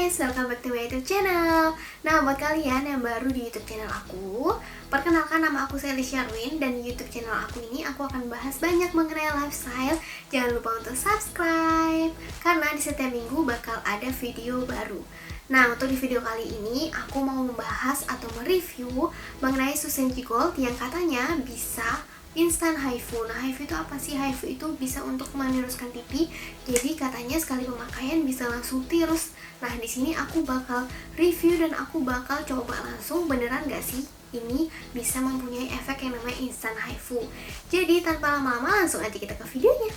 guys, welcome back to my YouTube channel. Nah, buat kalian yang baru di YouTube channel aku, perkenalkan nama aku Sally Sherwin. Dan di YouTube channel aku ini aku akan bahas banyak mengenai lifestyle. Jangan lupa untuk subscribe, karena di setiap minggu bakal ada video baru. Nah, untuk di video kali ini aku mau membahas atau mereview mengenai Susenji Gold yang katanya bisa instant HIFU. Nah, HIFU itu apa sih? HIFU itu bisa untuk meniruskan pipi. Jadi katanya sekali pemakaian bisa langsung tirus. Nah, di sini aku bakal review dan aku bakal coba langsung beneran gak sih ini bisa mempunyai efek yang namanya instant HIFU. Jadi tanpa lama-lama langsung aja kita ke videonya.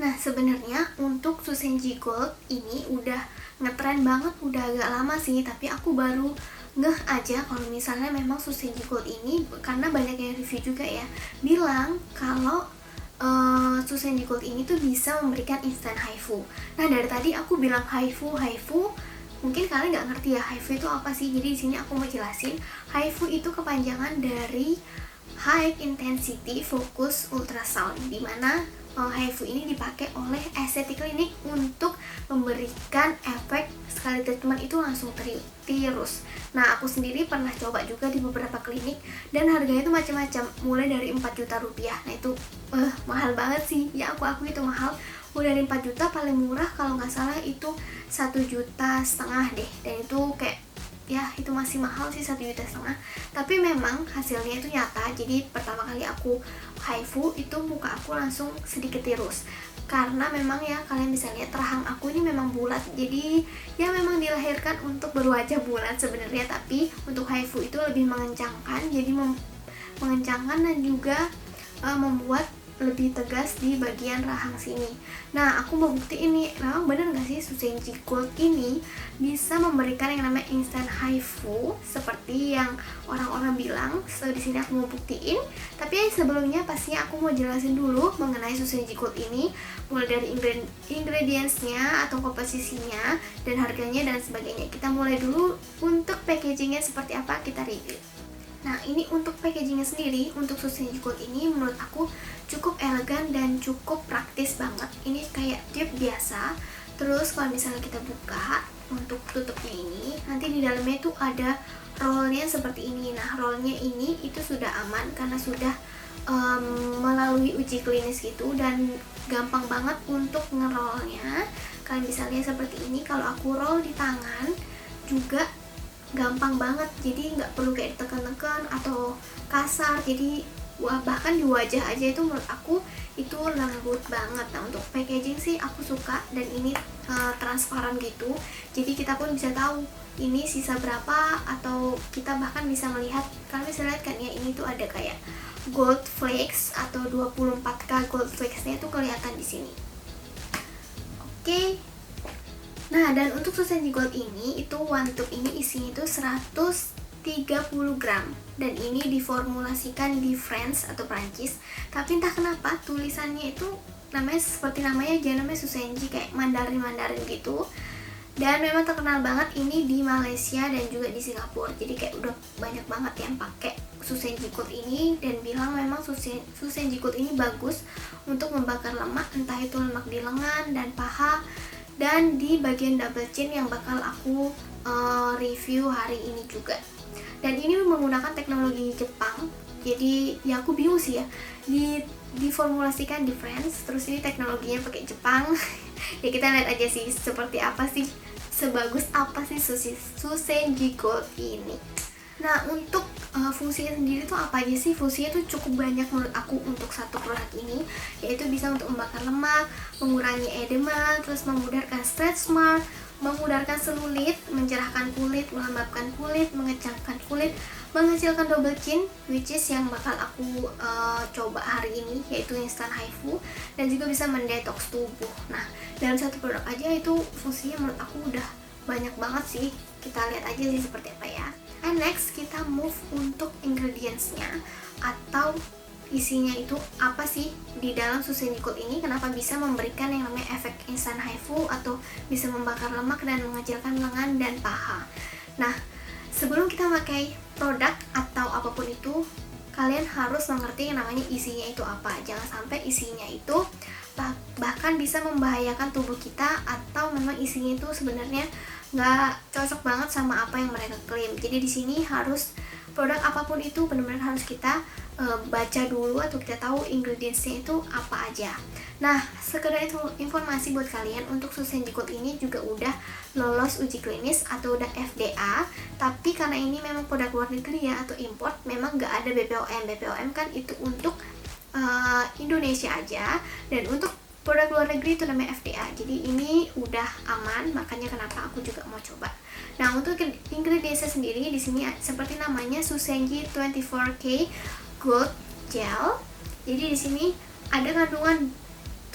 Nah, sebenarnya untuk Susenji Gold ini udah ngetren banget, udah agak lama sih, tapi aku baru ngeh aja kalau misalnya memang Susenji Gold ini, karena banyak yang review juga ya bilang kalau Susenji Gold ini tuh bisa memberikan instant HIFU. Nah, dari tadi aku bilang HIFU, mungkin kalian nggak ngerti ya HIFU itu apa sih. Jadi di sini aku mau jelasin, HIFU itu kepanjangan dari High Intensity Focus Ultrasound, dimana HIFU ini dipakai oleh estetik klinik untuk memberikan efek sekali treatment itu langsung tirus. Nah, aku sendiri pernah coba juga di beberapa klinik dan harganya itu macam-macam, mulai dari 4 juta rupiah. Nah, itu mahal banget sih. Ya, aku itu mahal. Mulai dari 4 juta, paling murah kalau nggak salah itu 1,5 juta deh. Dan itu kayak ya itu masih mahal sih, 1,5 juta. Tapi memang hasilnya itu nyata. Jadi pertama kali aku HIFU itu muka aku langsung sedikit tirus, karena memang ya kalian bisa lihat rahang aku ini memang bulat. Jadi ya memang dilahirkan untuk berwajah bulat sebenarnya, tapi untuk HIFU itu lebih mengencangkan. Jadi mengencangkan dan juga membuat lebih tegas di bagian rahang sini. Nah, aku mau buktiin nih, memang bener gak sih Susenji Gold ini bisa memberikan yang namanya instant HIFU seperti yang orang-orang bilang. So, di sini aku mau buktiin. Tapi sebelumnya pastinya aku mau jelasin dulu mengenai Susenji Gold ini, mulai dari ingredientsnya atau komposisinya dan harganya dan sebagainya. Kita mulai dulu untuk packagingnya seperti apa, kita review. Nah, ini untuk packagingnya sendiri, untuk Susenji Gold ini menurut aku cukup elegan dan cukup praktis banget. Ini kayak tube biasa. Terus kalau misalnya kita buka untuk tutupnya ini, nanti di dalamnya itu ada rollnya seperti ini. Nah, rollnya ini itu sudah aman karena sudah melalui uji klinis gitu, dan gampang banget untuk ngerollnya. Kalian bisa lihat seperti ini. Kalau aku roll di tangan juga gampang banget, jadi nggak perlu kayak tekan-tekan atau kasar. Jadi bahkan di wajah aja itu menurut aku itu lembut banget. Nah, untuk packaging sih aku suka, dan ini transparan gitu, jadi kita pun bisa tahu ini sisa berapa, atau kita bahkan bisa melihat, kalian bisa lihat kan ya, ini tuh ada kayak gold flakes atau 24K gold flakesnya tuh kelihatan di sini. Oke. Nah, dan untuk Susenji Gold ini itu one tube ini isinya itu 130 gram, dan ini diformulasikan di France atau Prancis. Tapi entah kenapa tulisannya itu namanya seperti namanya aja, namanya Susenji, kayak Mandarin gitu. Dan memang terkenal banget ini di Malaysia dan juga di Singapura. Jadi kayak udah banyak banget yang pakai Susenji Gold ini dan bilang memang Susenji Gold ini bagus untuk membakar lemak, entah itu lemak di lengan dan paha dan di bagian double chin yang bakal aku review hari ini juga. Dan ini menggunakan teknologi Jepang. Jadi ya aku bingung sih ya, diformulasikan di France, terus ini teknologinya pakai Jepang. Ya kita lihat aja sih seperti apa sih, sebagus apa sih Susenji Gold ini. Nah, untuk fungsinya sendiri tuh apa aja sih? Fungsinya tuh cukup banyak menurut aku untuk satu produk ini, yaitu bisa untuk membakar lemak, mengurangi edema, terus memudahkan stretch mark, memudarkan selulit, mencerahkan kulit, melembabkan kulit, mengecangkan kulit, mengecilkan double chin, which is yang bakal aku coba hari ini, yaitu instant HIFU, dan juga bisa mendetoks tubuh. Nah, dalam satu produk aja itu fungsinya menurut aku udah banyak banget sih. Kita lihat aja sih seperti apa ya. And next kita move untuk ingredientsnya atau isinya itu apa sih di dalam Susenji Gold ini, kenapa bisa memberikan yang namanya efek instant HIFU atau bisa membakar lemak dan mengecilkan lengan dan paha. Nah, sebelum kita pakai produk atau apapun itu, kalian harus mengerti yang namanya isinya itu apa. Jangan sampai isinya itu bahkan bisa membahayakan tubuh kita, atau memang isinya itu sebenarnya nggak cocok banget sama apa yang mereka klaim. Jadi di sini harus produk apapun itu benar-benar harus kita baca dulu, atau kita tahu ingredientsnya itu apa aja. Nah, sekedar itu informasi buat kalian, untuk Susenji Gold ini juga udah lolos uji klinis atau udah FDA, tapi karena ini memang produk luar negeri ya, atau import, memang nggak ada BPOM. BPOM kan itu untuk Indonesia aja, dan untuk produk luar negeri itu namanya FDA. Jadi ini udah aman, makanya kenapa aku juga mau coba. Nah, untuk ingredientsnya sendiri di sini seperti namanya, Susenji 24K Gold Gel. Jadi di sini ada kandungan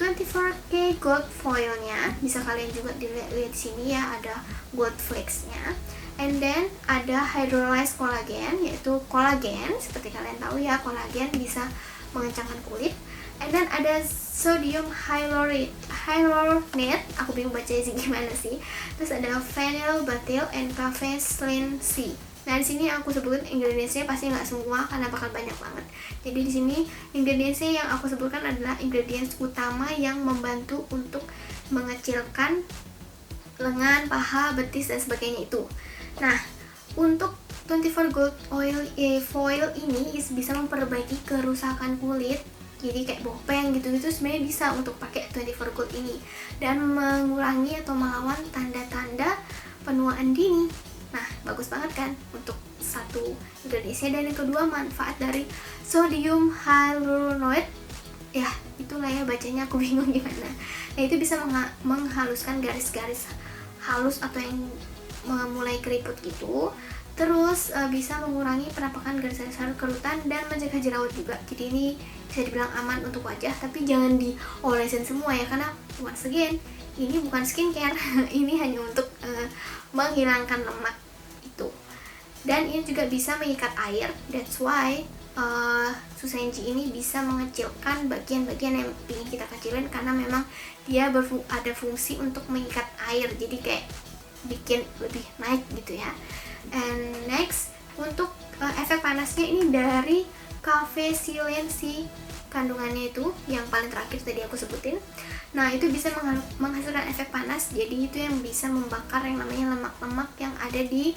24K gold foilnya, bisa kalian juga dilihat di sini ya, ada gold flakesnya. And then ada hydrolyzed collagen, yaitu kolagen. Seperti kalian tahu ya, kolagen bisa mengencangkan kulit. And then ada sodium hyaluronate, aku bingung bacanya sih gimana sih. Terus ada phenylbutyl and caffeine C. Nah, di sini aku sebutkan ingredientsnya, pasti nggak semua karena bakal banyak banget. Jadi di sini ingredientsnya yang aku sebutkan adalah ingredients utama yang membantu untuk mengecilkan lengan, paha, betis dan sebagainya itu. Nah, untuk 24 Gold Foil ini bisa memperbaiki kerusakan kulit. Jadi kayak bopeng gitu-gitu sebenarnya bisa untuk pakai 24 Gold ini, dan mengurangi atau melawan tanda-tanda penuaan dini. Nah, bagus banget kan untuk satu ingredientsnya. Dan yang kedua, manfaat dari sodium hyaluronate. Ya, itulah ya bacanya, aku bingung gimana. Nah, itu bisa menghaluskan garis-garis halus atau yang mulai keriput gitu. Terus bisa mengurangi penampakan garis-garis halus, kerutan, dan mencegah jerawat juga. Jadi ini bisa dibilang aman untuk wajah, tapi jangan diolesin semua ya, karena once again ini bukan skincare. Ini hanya untuk menghilangkan lemak itu. Dan ini juga bisa mengikat air. That's why Susenji ini bisa mengecilkan bagian-bagian yang ingin kita kecilin, karena memang dia ada fungsi untuk mengikat air, jadi kayak bikin lebih naik gitu ya. And next, untuk efek panasnya ini dari Cafe Silenci, kandungannya itu yang paling terakhir tadi aku sebutin. Nah, itu bisa menghasilkan efek panas, jadi itu yang bisa membakar yang namanya lemak-lemak yang ada di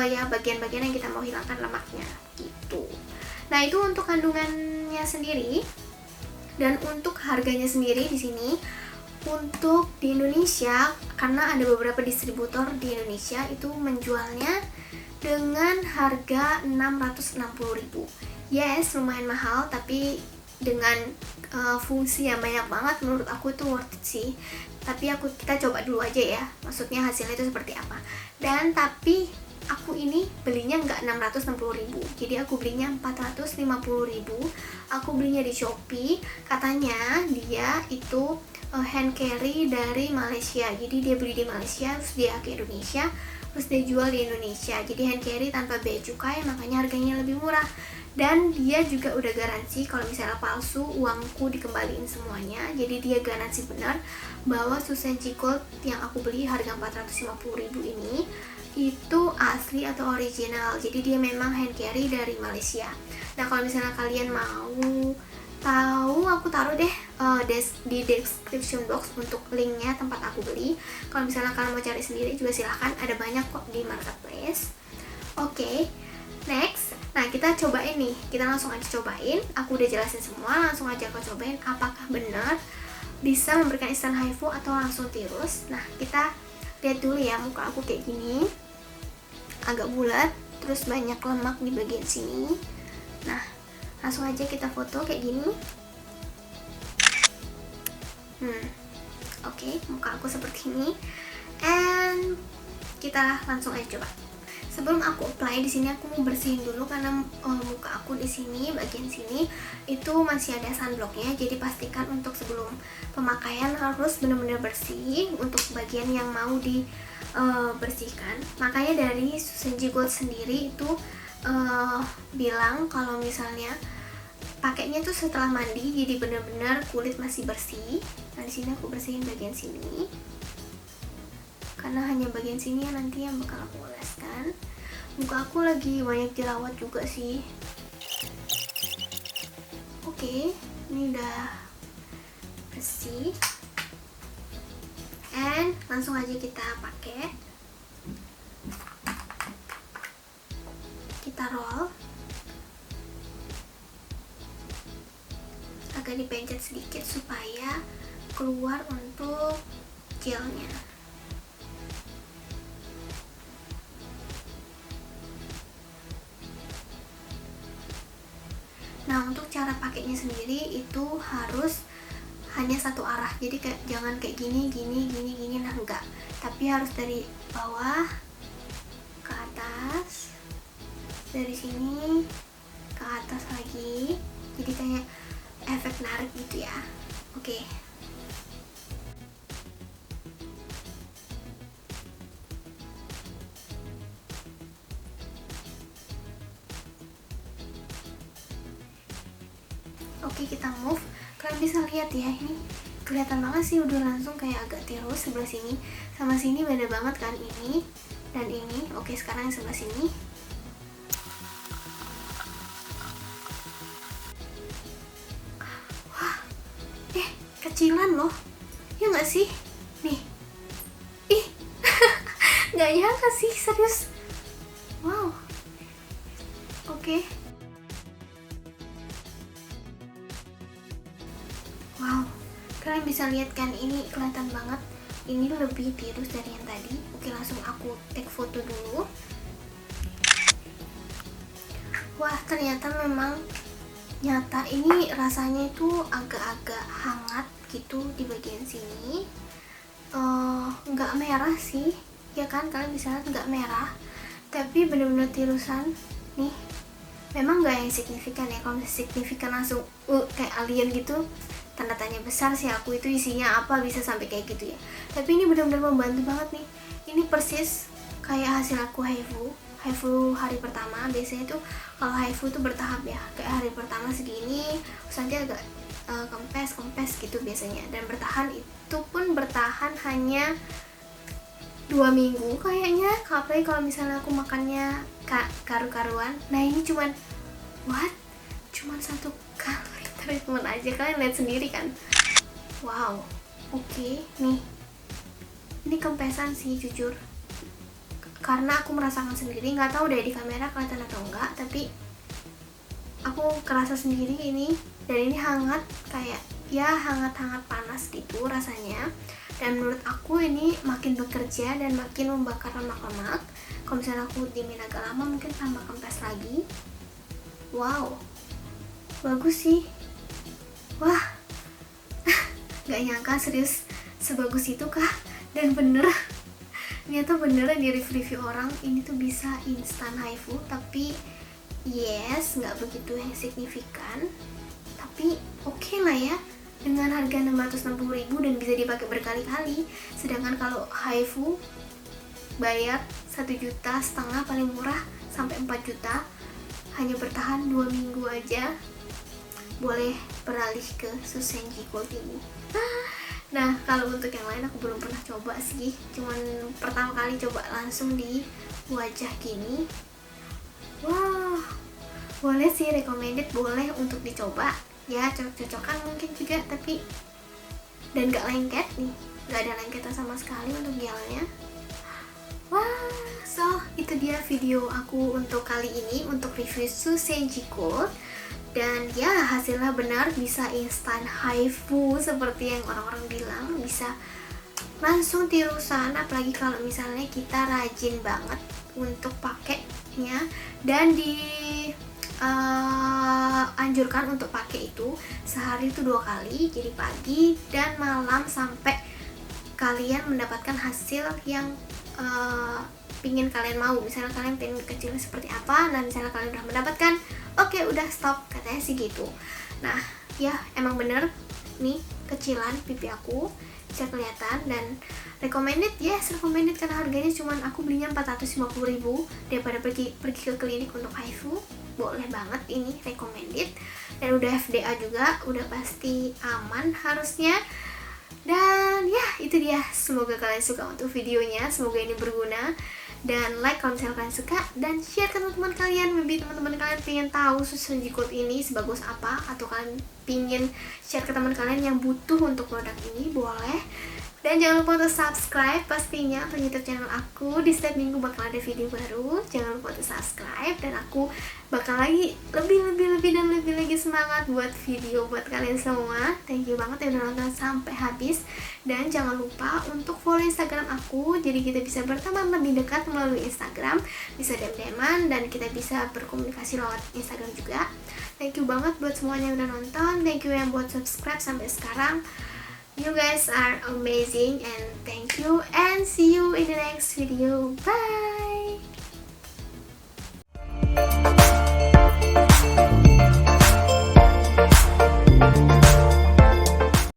ya bagian-bagian yang kita mau hilangkan lemaknya gitu. Nah, itu untuk kandungannya sendiri. Dan untuk harganya sendiri di sini, untuk di Indonesia, karena ada beberapa distributor di Indonesia itu menjualnya dengan harga 660.000. Yes, lumayan mahal, tapi dengan fungsi yang banyak banget, menurut aku itu worth it sih. Tapi kita coba dulu aja ya, maksudnya hasilnya itu seperti apa. Dan tapi aku ini belinya nggak 660.000, jadi aku belinya 450.000. Aku belinya di Shopee, katanya dia itu hand carry dari Malaysia. Jadi dia beli di Malaysia, terus dia ke Indonesia, terus dia jual di Indonesia. Jadi hand carry tanpa bea cukai, makanya harganya lebih murah. Dan dia juga udah garansi kalau misalnya palsu, uangku dikembaliin semuanya. Jadi dia garansi benar bahwa Susenji Gold yang aku beli harga 450.000 ini itu asli atau original. Jadi dia memang hand carry dari Malaysia. Nah, kalau misalnya kalian mau tahu, aku taruh deh di description box untuk linknya tempat aku beli. Kalau misalnya kalian mau cari sendiri juga silahkan, ada banyak kok di marketplace. Oke, next. Nah, kita cobain nih, kita langsung aja cobain. Aku udah jelasin semua, langsung aja aku cobain apakah benar bisa memberikan instant HIFU atau langsung tirus. Nah, kita lihat dulu ya, muka aku kayak gini, agak bulat, terus banyak lemak di bagian sini. Nah, langsung aja kita foto kayak gini. Oke, muka aku seperti ini. And kita langsung aja coba. Sebelum aku apply di sini, aku mau bersihin dulu karena muka aku di sini, bagian sini itu masih ada sunblocknya. Jadi pastikan untuk sebelum pemakaian harus benar-benar bersih untuk bagian yang mau dibersihkan. Makanya dari Susenji Gold sendiri itu bilang kalau misalnya pakainya tuh setelah mandi, jadi benar-benar kulit masih bersih. Nah, di sini aku bersihin bagian sini, karena hanya bagian sini yang nanti yang bakal aku oleskan. Muka aku lagi banyak jerawat juga sih. Oke, ini udah bersih. And langsung aja kita pakai. Kita roll. Agak dipencet sedikit supaya keluar untuk gelnya. Nah, untuk cara pakainya sendiri itu harus hanya satu arah. Jadi kayak jangan kayak gini, nah enggak. Tapi harus dari bawah ke atas. Dari sini ke atas lagi. Jadi kayak efek narik gitu ya. Oke. Oke, kita move. Kalian bisa lihat ya, ini kelihatan banget sih udah langsung kayak agak tirus. Sebelah sini sama sini beda banget kan, ini dan ini. Oke, sekarang yang sebelah sini. Wah, kecilan loh, ya nggak sih? Nih, ih, nggak nyangka sih, serius. Wow. Oke. Wow, kalian bisa lihat kan, ini kelihatan banget. Ini lebih tirus dari yang tadi. Oke, langsung aku take foto dulu. Wah, ternyata memang nyata ini rasanya itu agak-agak hangat gitu di bagian sini. Nggak merah sih, ya kan, kalian bisa lihat nggak merah, tapi bener-bener tirusan nih. Memang nggak yang signifikan ya. Kalau signifikan langsung kayak alien gitu, tanda tanya besar sih aku, itu isinya apa bisa sampai kayak gitu ya. Tapi ini benar-benar membantu banget nih. Ini persis kayak hasil aku haifu hari pertama. Biasanya tuh kalau haifu tuh bertahap ya, kayak hari pertama segini, terus nanti agak kempes gitu biasanya, dan itu pun bertahan hanya 2 minggu kayaknya. Apalagi kalau misalnya aku makannya karu-karuan. Nah, ini cuman cuman 1 kali treatment aja, kalian lihat sendiri kan. Wow. Oke, nih, ini kempesan sih jujur, karena aku merasakan sendiri. Nggak tahu deh di kamera kelihatan atau enggak, tapi aku kerasa sendiri ini. Dan ini hangat, kayak ya hangat-hangat panas gitu rasanya. Dan menurut aku ini makin bekerja dan makin membakar lemak-lemak. Kalau misalnya aku diemin agak lama mungkin tambah kempes lagi. Wow, bagus sih. Wah, gak nyangka serius sebagus itu kah. Dan bener, ternyata beneran di review orang ini tuh bisa instan haifu. Tapi yes, gak begitu yang signifikan, tapi oke lah ya, dengan harga 660.000 dan bisa dipakai berkali-kali. Sedangkan kalau haifu bayar 1,5 juta paling murah, sampai 4 juta, hanya bertahan 2 minggu aja. Boleh beralih ke Susenji Gold ini. Nah, kalau untuk yang lain aku belum pernah coba sih, cuman pertama kali coba langsung di wajah gini. Wah, boleh sih, recommended, boleh untuk dicoba ya, cocok-cocokan mungkin juga. Tapi dan gak lengket nih, gak ada lengketan sama sekali untuk gelnya. Wah, so itu dia video aku untuk kali ini, untuk review Susenji Gold. Dan ya, hasilnya benar, bisa instan haifu seperti yang orang-orang bilang, bisa langsung tirusan. Apalagi kalau misalnya kita rajin banget untuk pakainya, dan anjurkan untuk pakai itu sehari itu 2 kali, jadi pagi dan malam, sampai kalian mendapatkan hasil yang pingin kalian mau. Misalnya kalian pengen kecilnya seperti apa, dan misalnya kalian udah mendapatkan, oke, udah stop, katanya sih gitu. Nah ya, emang bener nih, kecilan pipi aku bisa kelihatan. Dan recommended, yes, recommended, karena harganya cuman aku belinya 450.000 daripada pergi ke klinik untuk haifu. Boleh banget, ini recommended. Dan udah FDA juga, udah pasti aman harusnya. Dan ya, itu dia, semoga kalian suka untuk videonya, semoga ini berguna. dan like kalau misalnya kalian suka, dan share ke teman-teman kalian. Maybe teman-teman kalian pengen tahu susu Senji Gold ini sebagus apa, atau kalian pingin share ke teman kalian yang butuh untuk produk ini, boleh. Dan jangan lupa untuk subscribe pastinya untuk YouTube channel aku. Di setiap minggu bakal ada video baru. Jangan lupa untuk subscribe, dan aku bakal lagi lebih lagi semangat buat video buat kalian semua. Thank you banget yang udah nonton sampai habis. Dan jangan lupa untuk follow Instagram aku, jadi kita bisa berteman lebih dekat melalui Instagram, bisa DM-an, dan kita bisa berkomunikasi lewat Instagram juga. Thank you banget buat semuanya yang udah nonton. Thank you yang buat subscribe sampai sekarang. You guys are amazing, and thank you, and see you in the next video. Bye.